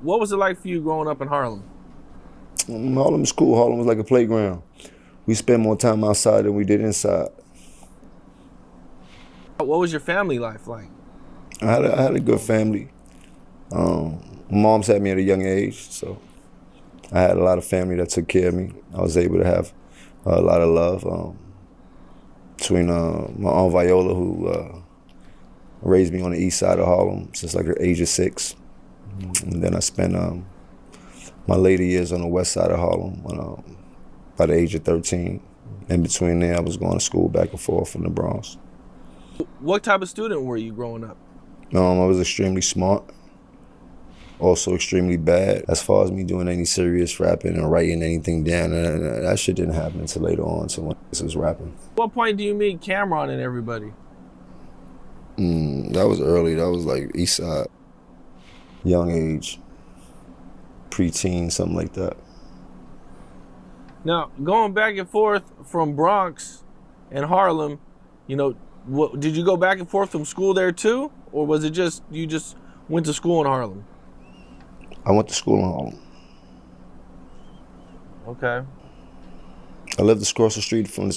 What was it like for you growing up in Harlem? Harlem was cool. Harlem was like a playground. We spent more time outside than we did inside. What was your family life like? I had a good family. Mom's had me at a young age, so I had a lot of family that took care of me. I was able to have a lot of love between my Aunt Viola, who raised me on the east side of Harlem since like the age of 6. And then I spent my later years on the west side of Harlem by the age of 13. In between there, I was going to school back and forth from the Bronx. What type of student were you growing up? I was extremely smart, also extremely bad. As far as me doing any serious rapping or writing anything down, that shit didn't happen until later on, so when I was rapping. What point do you meet Cameron and everybody? That was early. That was like east side, young age, preteen, something like that. Now, going back and forth from Bronx and Harlem, did you go back and forth from school there too? Or was it just, you just went to school in Harlem? I went to school in Harlem. Okay. I lived across the street from the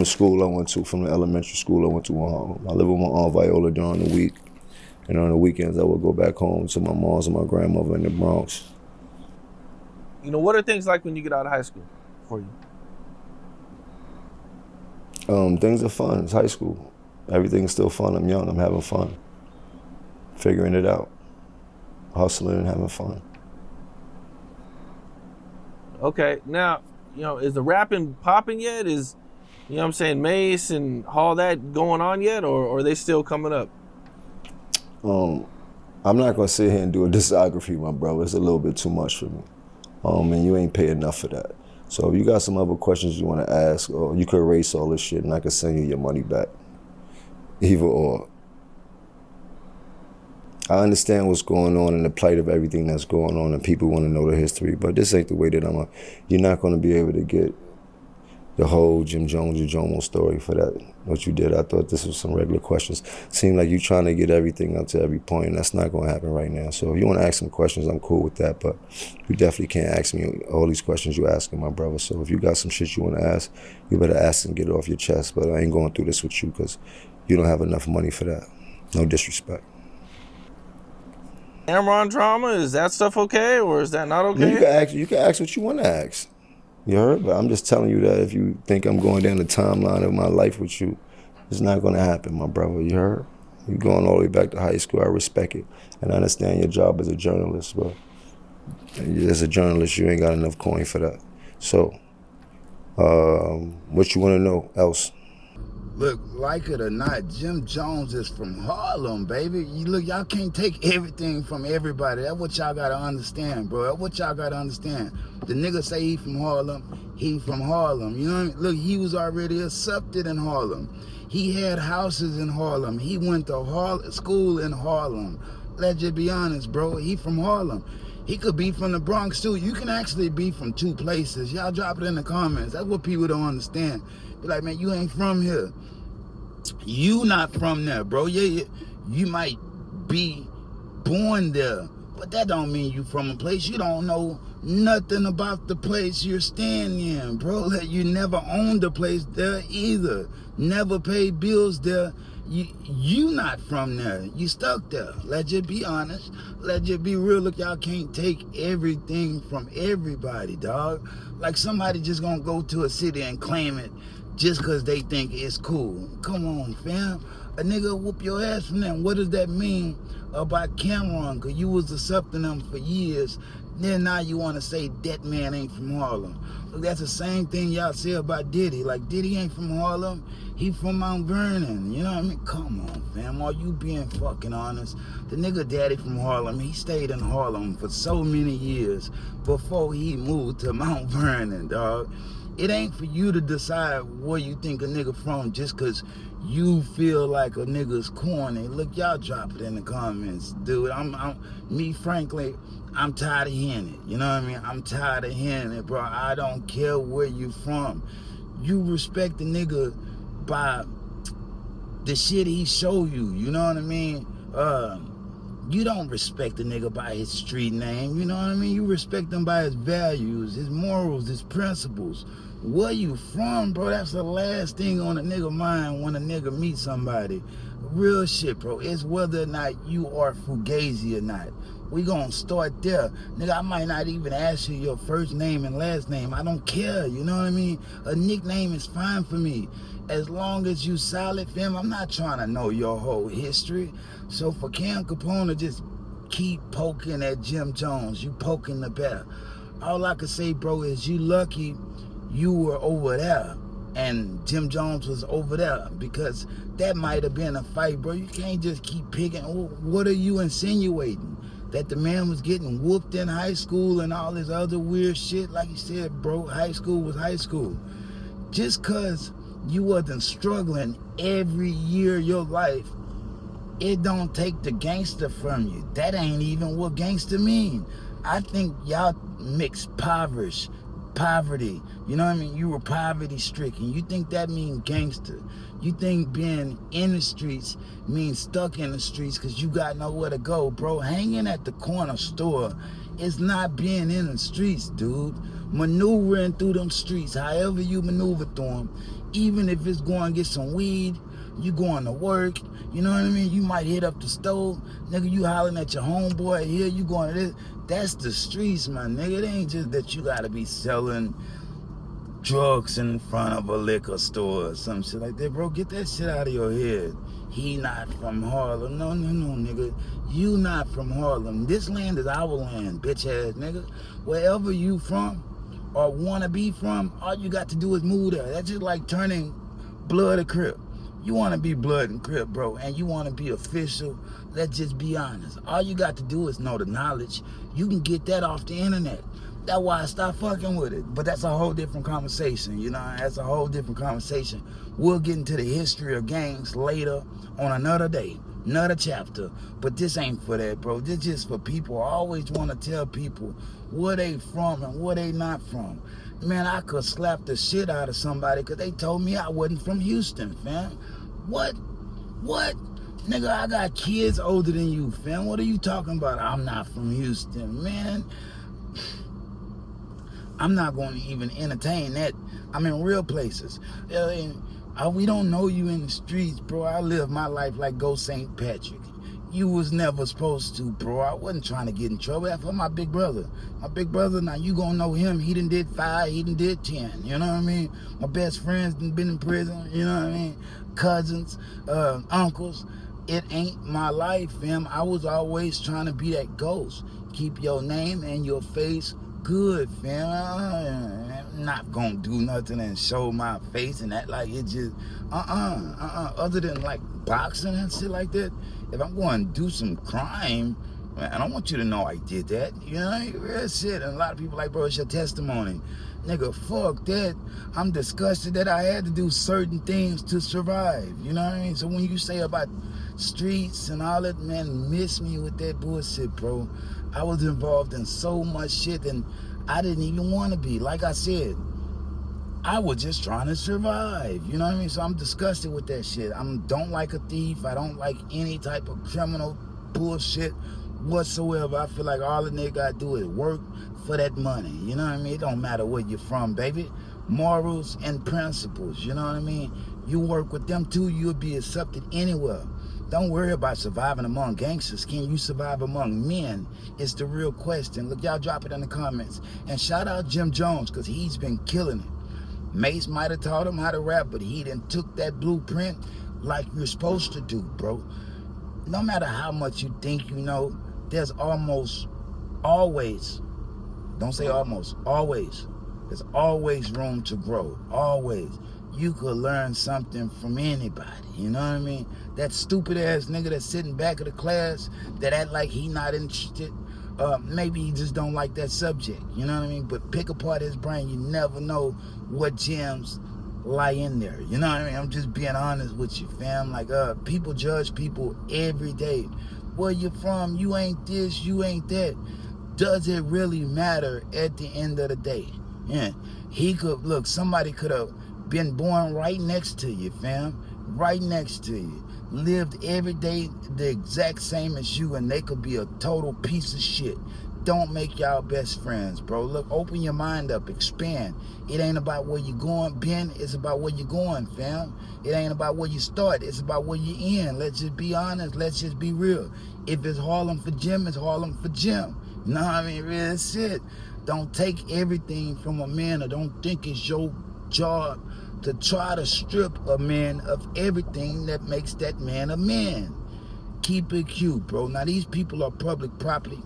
school I went to, from the elementary school I went to in Harlem. I lived with my Aunt Viola during the week. And on the weekends, I would go back home to my mom's and my grandmother in the Bronx. What are things like when you get out of high school for you? Things are fun. It's high school. Everything's still fun. I'm young. I'm having fun. Figuring it out. Hustling and having fun. Okay. Now, is the rapping popping yet? Is, Mace and all that going on yet? Or are they still coming up? I'm not going to sit here and do a discography, my brother. It's a little bit too much for me. And you ain't pay enough for that. So if you got some other questions you want to ask, or you could erase all this shit and I could send you your money back. Either or. I understand what's going on and the plight of everything that's going on and people want to know the history, but this ain't the way that you're not going to be able to get the whole Jim Jones or Jomo story for that, what you did. I thought this was some regular questions. Seemed like you trying to get everything up to every point, and that's not going to happen right now. So if you want to ask some questions, I'm cool with that, but you definitely can't ask me all these questions you're asking, my brother. So if you got some shit you want to ask, you better ask and get it off your chest, but I ain't going through this with you because you don't have enough money for that. No disrespect. Cameron drama, is that stuff okay or is that not okay? No, you can ask what you want to ask. You heard? But I'm just telling you that if you think I'm going down the timeline of my life with you, it's not going to happen, my brother. You heard? You're going all the way back to high school. I respect it. And I understand your job as a journalist, but as a journalist, you ain't got enough coin for that. So, what you want to know else? Look, like it or not, Jim Jones is from Harlem, baby. Y'all can't take everything from everybody. That's what y'all gotta understand, bro. That's what y'all gotta understand. The nigga say he from Harlem, he from Harlem. You know what I mean? Look, he was already accepted in Harlem. He had houses in Harlem. He went to school in Harlem. Let's just be honest, bro. He from Harlem. He could be from the Bronx, too. You can actually be from two places. Y'all drop it in the comments. That's what people don't understand. Be like, man, you ain't from here. You not from there, bro. Yeah, you might be born there, but that don't mean you from a place. You don't know nothing about the place you're staying in, bro. You never owned the place there either. Never paid bills there. You not from there. You stuck there. Let's just be honest. Let's just be real. Look, y'all can't take everything from everybody, dog. Like somebody just gonna go to a city and claim it just because they think it's cool. Come on, fam. A nigga whoop your ass from them. What does that mean about Cameron? Because you was accepting them for years. Then now you want to say that man ain't from Harlem. Look, that's the same thing y'all say about Diddy. Like, Diddy ain't from Harlem. He from Mount Vernon. You know what I mean? Come on, fam. Are you being fucking honest? The nigga daddy from Harlem, he stayed in Harlem for so many years before he moved to Mount Vernon, dog. It ain't for you to decide where you think a nigga from just because you feel like a nigga's corny. Look, y'all drop it in the comments, dude. Frankly, I'm tired of hearing it. You know what I mean? I'm tired of hearing it, bro. I don't care where you from. You respect the nigga by the shit he show you. You know what I mean? You don't respect a nigga by his street name, you know what I mean? You respect him by his values, his morals, his principles. Where you from, bro? That's the last thing on a nigga mind when a nigga meet somebody. Real shit, bro. It's whether or not you are fugazi or not. We gonna start there. Nigga, I might not even ask you your first name and last name. I don't care, you know what I mean? A nickname is fine for me. As long as you solid, fam, I'm not trying to know your whole history. So for Cam Capone to just keep poking at Jim Jones, you poking the bear. All I can say, bro, is you lucky you were over there and Jim Jones was over there, because that might have been a fight, bro. You can't just keep picking. What are you insinuating? That the man was getting whooped in high school and all this other weird shit? Like you said, bro, high school was high school. Just because you wasn't struggling every year of your life, it don't take the gangster from you. That ain't even what gangster mean. I think y'all mix poverty. You know what I mean? You were poverty stricken. You think that mean gangster. You think being in the streets means stuck in the streets because you got nowhere to go, bro. Hanging at the corner store is not being in the streets, dude. Maneuvering through them streets, however you maneuver through them, even if it's going to get some weed, you going to work, you know what I mean? You might hit up the stove, nigga, you hollering at your homeboy here, you going to this. That's the streets, my nigga. It ain't just that you got to be selling drugs in front of a liquor store or some shit like that, bro. Get that shit out of your head. He not from Harlem. No, nigga. You not from Harlem. This land is our land, bitch ass nigga. Wherever you from or want to be from, all you got to do is move there. That's just like turning blood or Crip. You want to be blood and Crip, bro, and you want to be official. Let's just be honest. All you got to do is know the knowledge. You can get that off the internet. That's why I stopped fucking with it. But that's a whole different conversation, you know? That's a whole different conversation. We'll get into the history of gangs later on another day, another chapter. But this ain't for that, bro. This just for people. I always want to tell people where they from and where they not from. Man, I could slap the shit out of somebody because they told me I wasn't from Houston, fam. What? Nigga, I got kids older than you, fam. What are you talking about? I'm not from Houston, man. I'm not going to even entertain that. I'm in real places. We don't know you in the streets, bro. I live my life like go St. Patrick. You was never supposed to, bro. I wasn't trying to get in trouble. That's for my big brother. My big brother, now you gonna know him. He done did 5, he done did 10. You know what I mean? My best friends done been in prison. You know what I mean? Cousins, uncles. It ain't my life, fam. I was always trying to be that ghost. Keep your name and your face good, fam. I'm not gonna do nothing and show my face and act like it just other than like boxing and shit like that. If I'm going to do some crime, man, I don't want you to know I did that. You know, real shit. And a lot of people like, bro, it's your testimony. Nigga, fuck that. I'm disgusted that I had to do certain things to survive. You know what I mean? So when you say about streets and all that, man, miss me with that bullshit, bro. I was involved in so much shit and I didn't even want to be. Like I said, I was just trying to survive. You know what I mean? So I'm disgusted with that shit. I don't like a thief. I don't like any type of criminal bullshit whatsoever. I feel like all the nigga gotta do is work for that money. You know what I mean? It don't matter where you're from, baby. Morals and principles, you know what I mean? You work with them too, you'll be accepted anywhere. Don't worry about surviving among gangsters. Can you survive among men? It's the real question. Look, y'all drop it in the comments. And shout out Jim Jones, because he's been killing it. Mace might have taught him how to rap, but he done took that blueprint like you're supposed to do, bro. No matter how much you think you know, there's almost always, don't say almost, always, there's always room to grow, always. You could learn something from anybody, you know what I mean? That stupid ass nigga that's sitting back of the class that act like he not interested, maybe he just don't like that subject, you know what I mean? But pick apart his brain, you never know what gems lie in there, you know what I mean? I'm just being honest with you, fam. Like, people judge people every day. Where you from? You ain't this, you ain't that. Does it really matter at the end of the day? Yeah, he could, look, somebody could have been born right next to you, fam. Right next to you. lived every day the exact same as you, and they could be a total piece of shit. Don't make y'all best friends, bro. Look, open your mind up, expand. It ain't about where you going, Ben. It's about where you going, fam. It ain't about where you start. It's about where you end. Let's just be honest. Let's just be real. If it's Harlem for Jim, it's Harlem for Jim. You know what I mean? Real shit. Don't take everything from a man, or don't think it's your job to try to strip a man of everything that makes that man a man. Keep it cute, bro. Now, these people are public property.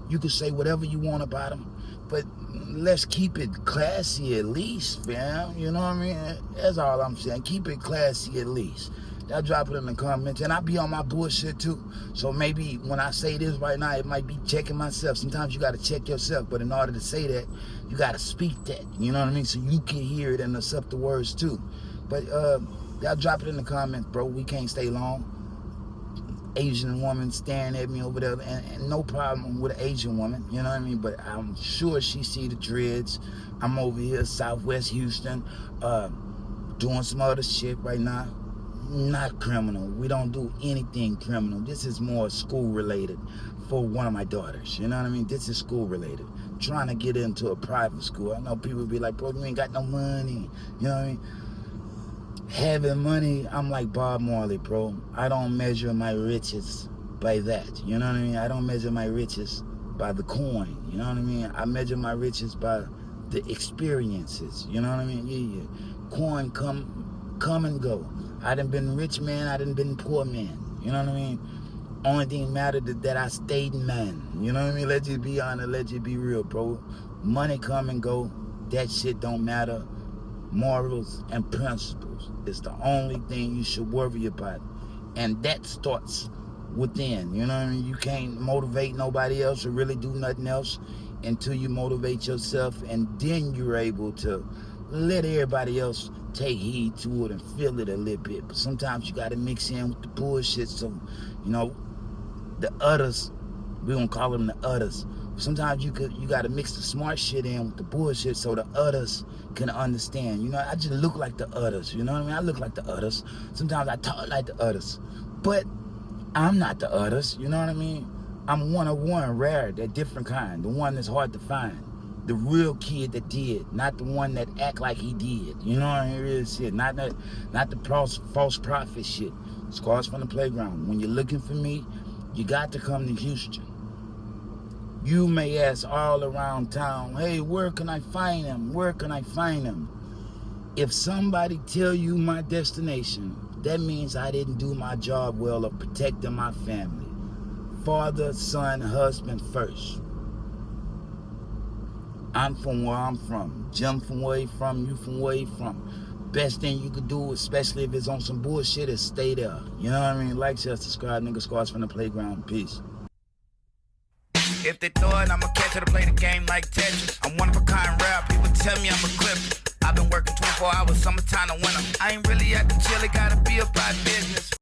You can say whatever you want about them, but let's keep it classy at least, fam. You know what I mean? That's all I'm saying. Keep it classy at least. Y'all drop it in the comments, and I be on my bullshit too. So maybe when I say this right now, it might be checking myself. Sometimes you got to check yourself, but in order to say that, you got to speak that. You know what I mean? So you can hear it and accept the words too. But y'all drop it in the comments, bro. We can't stay long. Asian woman staring at me over there, and no problem with an Asian woman, you know what I mean? But I'm sure she see the dreads. I'm over here, Southwest Houston, doing some other shit right now. Not criminal. We don't do anything criminal. This is more school related for one of my daughters. You know what I mean? This is school related. Trying to get into a private school. I know people be like, bro, you ain't got no money. You know what I mean? Having money, I'm like Bob Marley, bro. I don't measure my riches by that. You know what I mean? I don't measure my riches by the coin. You know what I mean? I measure my riches by the experiences. You know what I mean? Yeah. Coin come and go. I done been rich man, I done been poor man. You know what I mean? Only thing mattered is that I stayed man. You know what I mean? Let's just be honest, let's just be real, bro. Money come and go. That shit don't matter. Morals and principles is the only thing you should worry about. And that starts within. You know what I mean? You can't motivate nobody else or really do nothing else until you motivate yourself, and then you're able to let everybody else take heed to it and feel it a little bit. But sometimes you gotta mix in with the bullshit. So, you know, the others, we gonna call them the others. Sometimes you gotta mix the smart shit in with the bullshit so the others can understand. You know, I just look like the others. You know what I mean? I look like the others. Sometimes I talk like the others, but I'm not the others. You know what I mean? I'm one of one, rare, that different kind, the one that's hard to find. The real kid that did, not the one that act like he did. You know what I mean? Real shit. Not the false prophet shit. Scars from the playground. When you're looking for me, you got to come to Houston. You may ask all around town, hey, where can I find him? Where can I find him? If somebody tell you my destination, that means I didn't do my job well of protecting my family. Father, son, husband first. I'm from where I'm from. Jim from where he from, you from where he from. Best thing you could do, especially if it's on some bullshit, is stay there. You know what I mean? Like, share, subscribe, nigga. Scars from the playground. Peace. If they throw it, I'ma catch it or play the game like Tetris. I'm one of a kind rap, people tell me I'm a clip. I've been working 24 hours, summertime to winter. I ain't really at the chill, it gotta be about business.